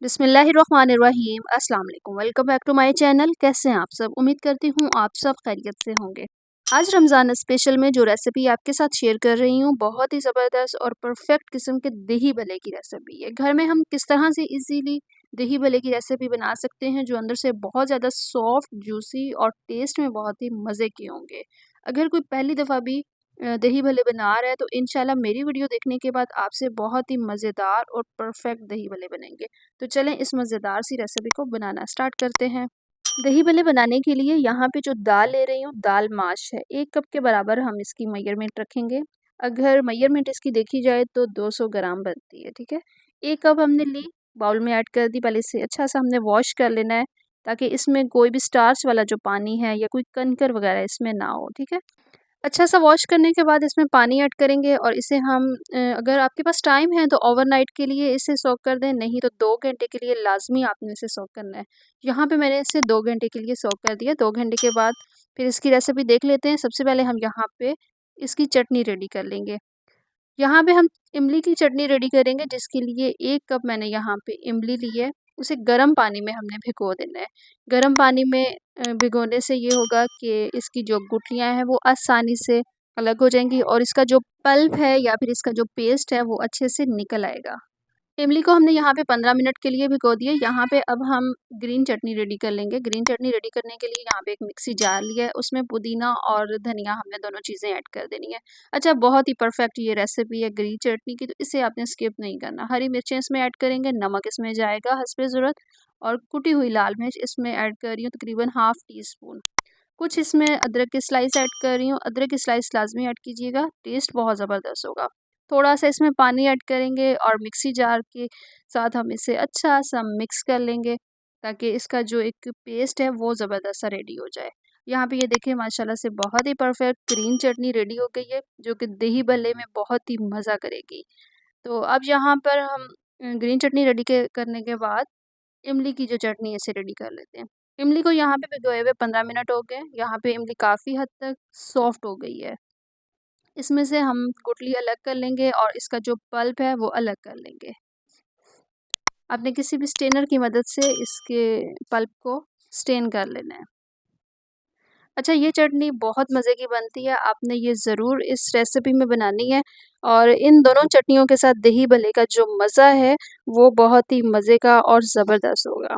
बिस्मिल्लाहिर्रहमानिर्रहीम अस्सलाम वालेकुम। Welcome back to my channel. कैसे हैं आप सब? उम्मीद करती हूँ आप सब खैरियत से होंगे। आज रमज़ान स्पेशल में जो रेसिपी आपके साथ शेयर कर रही हूँ बहुत ही ज़बरदस्त और परफेक्ट किस्म के दही भल्ले की रेसिपी है। घर में हम किस तरह से इजीली दही भल्ले की रेसिपी बना सकते हैं जो अंदर से बहुत ज़्यादा सॉफ्ट, जूसी और टेस्ट में बहुत ही मज़े के होंगे। अगर कोई पहली दफ़ा भी दही भल्ले बना रहा है तो इंशाल्लाह मेरी वीडियो देखने के बाद आपसे बहुत ही मज़ेदार और परफेक्ट दही भल्ले बनेंगे। तो चलें इस मज़ेदार सी रेसिपी को बनाना स्टार्ट करते हैं। दही भल्ले बनाने के लिए यहाँ पे जो दाल ले रही हूँ दाल माश है, 1 कप के बराबर हम इसकी मेजरमेंट रखेंगे। अगर मेजरमेंट इसकी देखी जाए तो 200 ग्राम बनती है, ठीक है। 1 कप हमने ली, बाउल में ऐड कर दी। पहले इसे अच्छा सा हमने वॉश कर लेना है ताकि इसमें कोई भी स्टार्च वाला जो पानी है या कोई कंकर वगैरह इसमें ना हो, ठीक है। अच्छा सा वॉश करने के बाद इसमें पानी ऐड करेंगे और इसे हम अगर आपके पास टाइम है तो ओवरनाइट के लिए इसे सोक कर दें, नहीं तो 2 घंटे के लिए लाज़मी आपने इसे सोक करना है। यहाँ पे मैंने इसे 2 घंटे के लिए सोक कर दिया। 2 घंटे के बाद फिर इसकी रेसिपी देख लेते हैं। सबसे पहले हम यहाँ पे इसकी चटनी रेडी कर लेंगे। यहाँ पे हम इमली की चटनी रेडी करेंगे जिसके लिए 1 कप मैंने यहाँ पे इमली ली है। उसे गर्म पानी में हमने भिगो देना है। गर्म पानी में भिगोने से ये होगा कि इसकी जो गुठलियाँ हैं वो आसानी से अलग हो जाएँगी और इसका जो पल्प है या फिर इसका जो पेस्ट है वो अच्छे से निकल आएगा। इमली को हमने यहाँ पे 15 मिनट के लिए भिगो दिए। यहाँ पे अब हम ग्रीन चटनी रेडी कर लेंगे। ग्रीन चटनी रेडी करने के लिए यहाँ पे एक मिक्सी जार लिया है, उसमें पुदीना और धनिया हमने दोनों चीज़ें ऐड कर देनी है। अच्छा, बहुत ही परफेक्ट ये रेसिपी है ग्रीन चटनी की, तो इसे आपने स्किप नहीं करना। हरी मिर्चें इसमें ऐड करेंगे, नमक इसमें जाएगा हस्बे ज़रूरत और कुटी हुई लाल मिर्च इसमें ऐड कर रही हूँ तकरीबन हाफ़ टी स्पून। कुछ इसमें अदरक की स्लाइस ऐड कर रही हूँ। अदरक की स्लाइस लाज़मी ऐड कीजिएगा, टेस्ट बहुत ज़बरदस्त होगा। थोड़ा-सा इसमें पानी ऐड करेंगे और मिक्सी जार के साथ हम इसे अच्छा-सा मिक्स कर लेंगे ताकि इसका जो एक पेस्ट है वो ज़बरदस्त सा रेडी हो जाए। यहाँ पे ये देखिए माशाल्लाह से बहुत ही परफेक्ट ग्रीन चटनी रेडी हो गई है जो कि दही भल्ले में बहुत ही मज़ा करेगी। तो अब यहाँ पर हम ग्रीन चटनी रेडी के करने के बाद इमली की जो चटनी है इसे रेडी कर लेते हैं। इमली को यहाँ पे भिगोए हुए 15 मिनट हो गए। यहाँ पे इमली काफ़ी हद तक सॉफ्ट हो गई है। इसमें से हम गुठली अलग कर लेंगे और इसका जो पल्प है वो अलग कर लेंगे। आपने किसी भी स्ट्रेनर की मदद से इसके पल्प को स्ट्रेन कर लेना है। अच्छा, ये चटनी बहुत मज़े की बनती है, आपने ये ज़रूर इस रेसिपी में बनानी है और इन दोनों चटनियों के साथ दही भल्ले का जो मज़ा है वो बहुत ही मज़े का और ज़बरदस्त होगा।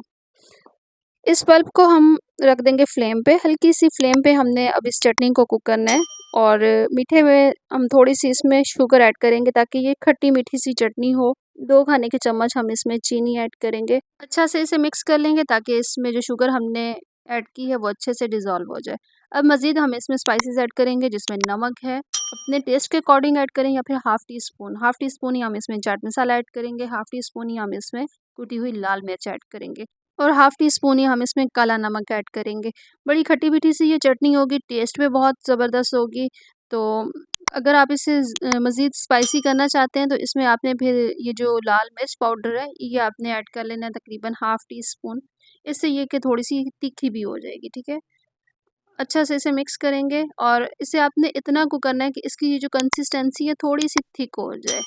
इस बल्ब को हम रख देंगे फ्लेम पे, हल्की-सी फ्लेम पे हमने अब इस चटनी को कुक करना है और मीठे में हम थोड़ी-सी इसमें शुगर ऐड करेंगे ताकि ये खट्टी-मीठी सी चटनी हो। 2 खाने के चम्मच हम इसमें चीनी ऐड करेंगे। अच्छा से इसे मिक्स कर लेंगे ताकि इसमें जो शुगर हमने ऐड की है वो अच्छे से डिज़ॉल्व हो जाए। अब मज़ीद हम इसमें स्पाइसेस ऐड करेंगे जिसमें नमक है, अपने टेस्ट के अकॉर्डिंग ऐड करें या फिर हाफ़ टी स्पून ही हम इसमें चाट मसाला ऐड करेंगे, हाफ़ टी स्पून ही हम इसमें कुटी हुई लाल मिर्च ऐड करेंगे। और हाफ़ टी स्पून ही हम इसमें काला नमक ऐड करेंगे। बड़ी खट्टी-मीठी सी ये चटनी होगी, टेस्ट में बहुत ज़बरदस्त होगी। तो अगर आप इसे मज़ीद स्पाइसी करना चाहते हैं तो इसमें आपने फिर ये जो लाल मिर्च पाउडर है ये आपने ऐड कर लेना है तकरीबन हाफ़ टी स्पून। इससे ये कि थोड़ी-सी तीखी भी हो जाएगी, ठीक है? अच्छा से इसे मिक्स करेंगे और इसे आपने इतना कुक करना है कि इसकी ये जो कंसिस्टेंसी है थोड़ी-सी थिक हो जाए।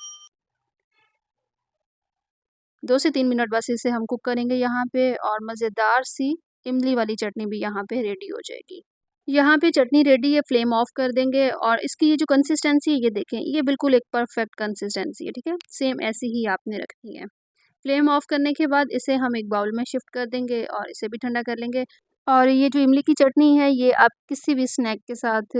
2 से 3 मिनट बस इसे हम कुक करेंगे यहाँ पे और मज़ेदार सी इमली वाली चटनी भी यहाँ पे रेडी हो जाएगी। यहाँ पे चटनी रेडी है, फ्लेम ऑफ कर देंगे और इसकी ये जो कंसिस्टेंसी है ये देखें, ये बिल्कुल एक परफेक्ट कंसिस्टेंसी है, ठीक है? सेम ऐसी ही आपने रखनी है। फ्लेम ऑफ करने के बाद इसे हम एक बाउल में शिफ्ट कर देंगे और इसे भी ठंडा कर लेंगे। और ये जो इमली की चटनी है ये आप किसी भी स्नैक के साथ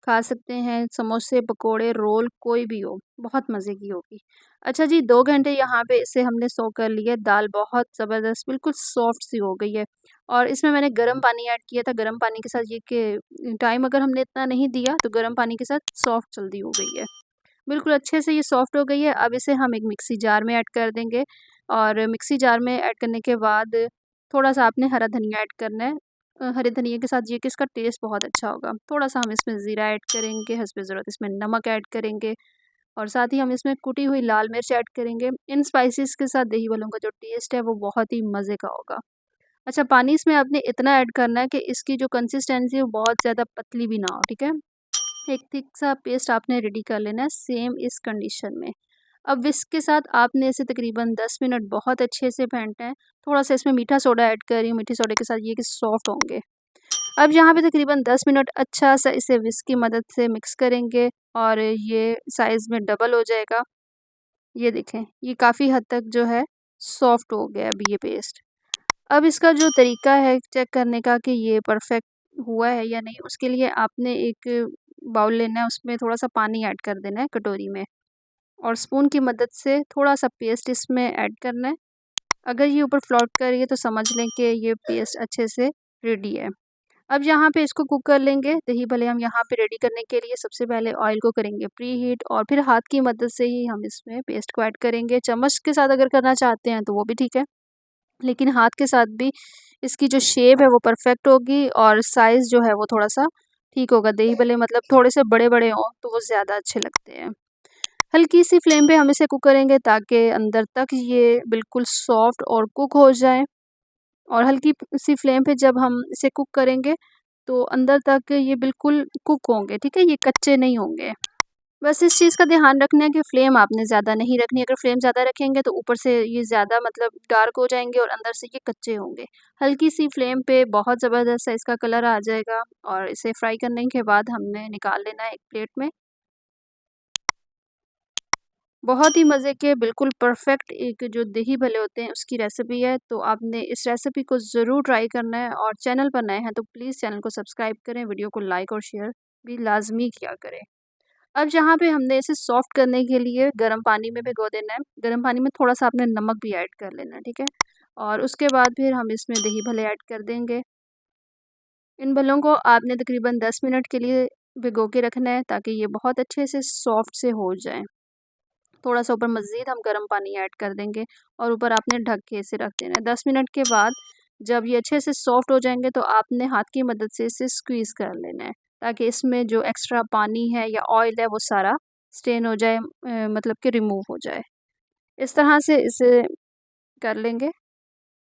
खा सकते हैं, समोसे, पकोड़े, रोल कोई भी हो, बहुत मज़े की होगी। अच्छा जी, 2 घंटे यहाँ पे इसे हमने सोक कर लिया, दाल बहुत ज़बरदस्त बिल्कुल सॉफ्ट सी हो गई है और इसमें मैंने गर्म पानी ऐड किया था। गर्म पानी के साथ ये कि टाइम अगर हमने इतना नहीं दिया तो गर्म पानी के साथ सॉफ्ट जल्दी हो गई है। बिल्कुल अच्छे से ये सॉफ्ट हो गई है। अब इसे हम एक मिक्सी जार में ऐड कर देंगे और मिक्सी जार में ऐड करने के बाद थोड़ा-सा आपने हरा धनिया ऐड करना है। हरे धनिये के साथ ये कि इसका टेस्ट बहुत अच्छा होगा। थोड़ा-सा हम इसमें ज़ीरा ऐड करेंगे, हस्बे ज़रूरत इसमें नमक ऐड करेंगे और साथ ही हम इसमें कुटी हुई लाल मिर्च ऐड करेंगे। इन स्पाइसेस के साथ दही भल्लों का जो टेस्ट है वो बहुत ही मज़े का होगा। अच्छा, पानी इसमें आपने इतना ऐड करना है कि इसकी जो कंसिस्टेंसी है वो बहुत ज़्यादा पतली भी ना हो, ठीक है? एक थिक सा पेस्ट आपने रेडी कर लेना है सेम इस कंडीशन में। अब विस्क के साथ आपने इसे तकरीबन 10 मिनट बहुत अच्छे से फेंटना है। थोड़ा-सा इसमें मीठा सोडा ऐड कर रही हूँ, मीठे सोडे के साथ ये कि सॉफ्ट होंगे। अब यहाँ पे तकरीबन 10 मिनट अच्छा-सा इसे विस्क की मदद से मिक्स करेंगे और ये साइज़ में डबल हो जाएगा। ये देखें, ये काफ़ी हद तक जो है सॉफ्ट हो गया है अभी ये पेस्ट। अब इसका जो तरीका है चेक करने का कि ये परफ़ेक्ट हुआ है या नहीं, उसके लिए आपने एक बाउल लेना है, उसमें थोड़ा-सा पानी ऐड कर देना है कटोरी में और स्पून की मदद से थोड़ा-सा पेस्ट इसमें ऐड करना है। अगर ये ऊपर फ्लोट कर रही है तो समझ लें कि ये पेस्ट अच्छे से रेडी है। अब यहाँ पे इसको कुक कर लेंगे। दही भल्ले हम यहाँ पे रेडी करने के लिए सबसे पहले ऑयल को करेंगे प्री हीट और फिर हाथ की मदद से ही हम इसमें पेस्ट को ऐड करेंगे। चम्मच के साथ अगर करना चाहते हैं तो वो भी ठीक है, लेकिन हाथ के साथ भी इसकी जो शेप है वो परफेक्ट होगी और साइज़ जो है वो थोड़ा-सा ठीक होगा। दही भल्ले मतलब थोड़े से बड़े-बड़े हों तो वो ज़्यादा अच्छे लगते हैं। हल्की सी फ्लेम पे हम इसे कुक करेंगे ताकि अंदर तक ये बिल्कुल सॉफ्ट और कुक हो जाए और हल्की सी फ्लेम पे जब हम इसे कुक करेंगे तो अंदर तक ये बिल्कुल कुक होंगे, ठीक है? ये कच्चे नहीं होंगे। बस इस चीज़ का ध्यान रखना है कि फ्लेम आपने ज़्यादा नहीं रखनी। अगर फ्लेम ज़्यादा रखेंगे तो ऊपर से ये ज़्यादा मतलब डार्क हो जाएँगे और अंदर से ये कच्चे होंगे। हल्की सी फ्लेम पे बहुत ज़बरदस्त सा इसका कलर आ जाएगा और इसे फ्राई करने के बाद हमने निकाल लेना है एक प्लेट में। बहुत ही मज़े के बिल्कुल परफ़ेक्ट एक जो दही भल्ले होते हैं उसकी रेसिपी है, तो आपने इस रेसिपी को ज़रूर ट्राई करना है और चैनल पर नए हैं तो प्लीज़ चैनल को सब्सक्राइब करें, वीडियो को लाइक और शेयर भी लाज़मी किया करें। अब जहाँ पे हमने इसे सॉफ्ट करने के लिए गर्म पानी में भिगो देना है। गर्म पानी में थोड़ा-सा आपने नमक भी ऐड कर लेना है, ठीक है? और उसके बाद फिर हम इसमें दही भल्ले ऐड कर देंगे। इन भल्लों को आपने तकरीबन 10 मिनट के लिए भिगो के रखना है ताकि ये बहुत अच्छे से सॉफ्ट से हो जाएँ। थोड़ा-सा ऊपर मज़ीद हम गर्म पानी ऐड कर देंगे और ऊपर आपने ढक के इसे रख देना है। 10 मिनट के बाद जब ये अच्छे से सॉफ्ट हो जाएँगे तो आपने हाथ की मदद से इसे स्क्वीज़ कर लेना है, ताकि इसमें जो एक्स्ट्रा पानी है या ऑयल है वो सारा स्ट्रेन हो जाए, मतलब कि रिमूव हो जाए। इस तरह से इसे कर लेंगे।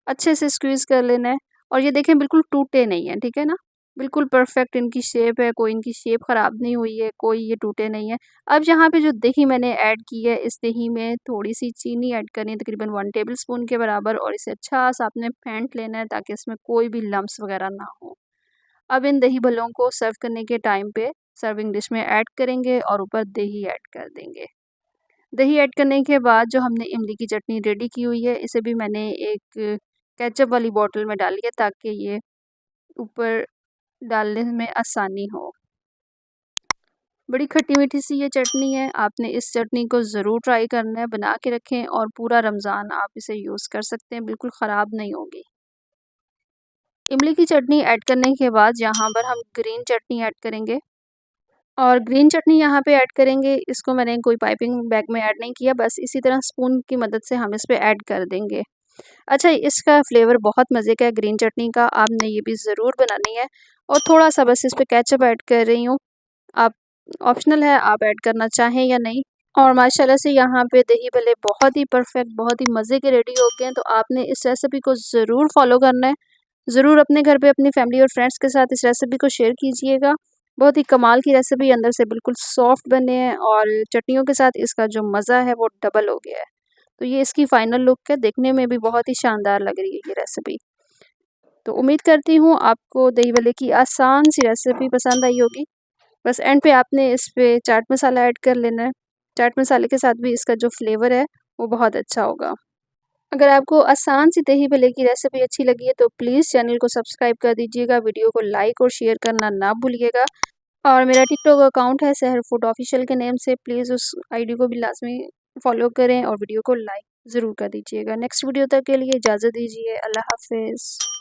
अच्छे से स्क्वीज़ कर लेना है और ये देखें बिल्कुल टूटे नहीं हैं, ठीक है ना? बिल्कुल परफ़ेक्ट इनकी शेप है, कोई इनकी शेप ख़राब नहीं हुई है, कोई ये टूटे नहीं हैं। अब यहाँ पे जो दही मैंने ऐड की है, इस दही में थोड़ी-सी चीनी ऐड करनी है तकरीबन 1 टेबलस्पून के बराबर और इसे अच्छा-सा आपने फेंट लेना है ताकि इसमें कोई भी लम्प्स वग़ैरह ना हो। अब इन दही भल्लों को सर्व करने के टाइम पे सर्विंग डिश में ऐड करेंगे और ऊपर दही ऐड कर देंगे। दही ऐड करने के बाद जो हमने इमली की चटनी रेडी की हुई है, इसे भी मैंने एक केचअप वाली बॉटल में डाली है ताकि ये ऊपर डालने में आसानी हो। बड़ी खट्टी-मीठी सी ये चटनी है, आपने इस चटनी को ज़रूर ट्राई करना है, बना के रखें और पूरा रमज़ान आप इसे यूज़ कर सकते हैं, बिल्कुल ख़राब नहीं होगी। इमली की चटनी ऐड करने के बाद यहाँ पर हम ग्रीन चटनी ऐड करेंगे और ग्रीन चटनी यहाँ पे ऐड करेंगे, इसको मैंने कोई पाइपिंग बैग में ऐड नहीं किया, बस इसी तरह स्पून की मदद से हम इस पे ऐड कर देंगे। अच्छा, इसका फ्लेवर बहुत मज़े का है ग्रीन चटनी का, आपने ये भी ज़रूर बनानी है और थोड़ा-सा बस इस पे केचअप ऐड कर रही हूँ। आप ऑप्शनल है, आप ऐड करना चाहें या नहीं। और माशाल्लाह से यहाँ पे दही भल्ले बहुत ही परफेक्ट, बहुत ही मज़े के रेडी हो गए हैं, तो आपने इस रेसिपी को ज़रूर फ़ॉलो करना है। ज़रूर अपने घर पे अपनी फैमिली और फ्रेंड्स के साथ इस रेसिपी को शेयर कीजिएगा। बहुत ही कमाल की रेसिपी, अंदर से बिल्कुल सॉफ्ट बने हैं और चटनियों के साथ इसका जो मज़ा है वो डबल हो गया है। तो ये इसकी फाइनल लुक है, देखने में भी बहुत ही शानदार लग रही है ये रेसिपी। तो उम्मीद करती हूँ आपको दही भल्ले की आसान सी रेसिपी पसंद आई होगी। बस एंड पे आपने इस पे चाट मसाला ऐड कर लेना है। चाट मसाले के साथ भी इसका जो फ्लेवर है वो बहुत अच्छा होगा। अगर आपको आसान सी दही भल्ले की रेसिपी अच्छी लगी है तो प्लीज़ चैनल को सब्सक्राइब कर दीजिएगा, वीडियो को लाइक और शेयर करना ना भूलिएगा। और मेरा टिकटॉक अकाउंट है सहर फूड ऑफिशियल के नेम से, प्लीज़ उस आईडी को भी लाज़मी फॉलो करें और वीडियो को लाइक ज़रूर कर दीजिएगा। नेक्स्ट वीडियो तक के लिए इजाज़त दीजिए। अल्लाह हाफ़िज़।